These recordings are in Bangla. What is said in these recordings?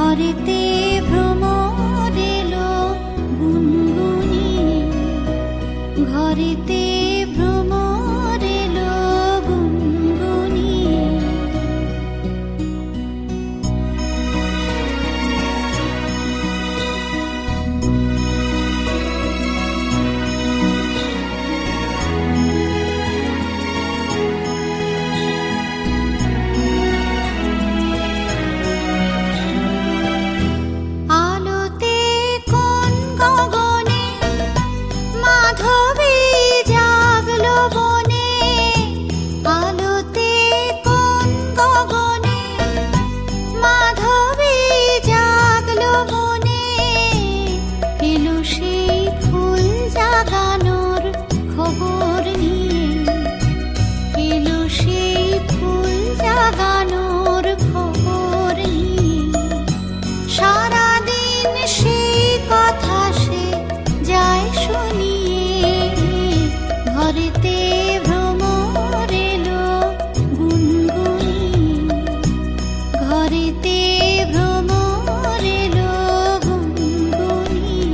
ঘরেতে ভ্রমর এলো গুনগুনিয়ে, ঘরেতে ভ্রমর এলো গুনগুনিয়ে। আলোতে কোন গগনে মাধবী জাগলো বনে, আলোতে কোন গগনে মাধবী জাগলো বনে। এলো সেই ফুল জাগানোর খবর নিয়ে, এলো সেই ফুল জাগানোর খবর নিয়ে। সারাদিন সেই কথা সে যায় শুনিয়ে, ঘরেতে ভ্রমর এলো গুনগুনিয়ে, ঘরেতে ভ্রমর এলো গুনগুনিয়ে।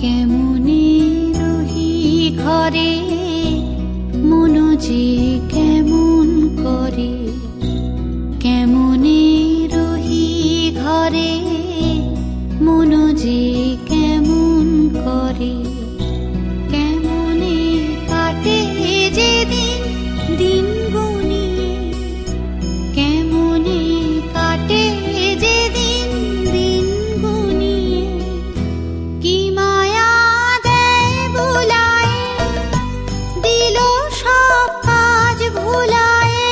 কেমনে রহি ঘরে মন যে কেমন করে, কেমনে রহি ঘরে মন যে কেমন করে। কেমনে কাটে যে দিন দিন গুনিয়ে, কেমনে কাটে যে দিন দিন গুনিয়ে। কি মায়া দেয় বুলায়ে, দিল সব কাজ ভুলায়ে।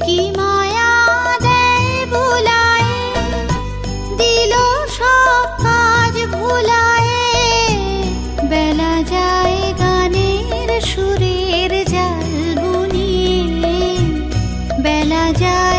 কি মায়া দেয় বুলায়ে, দিল সব কাজ ভুলায়ে। বেলা যায় গানের সুরের জাল বুনিয়ে, বেলা যায়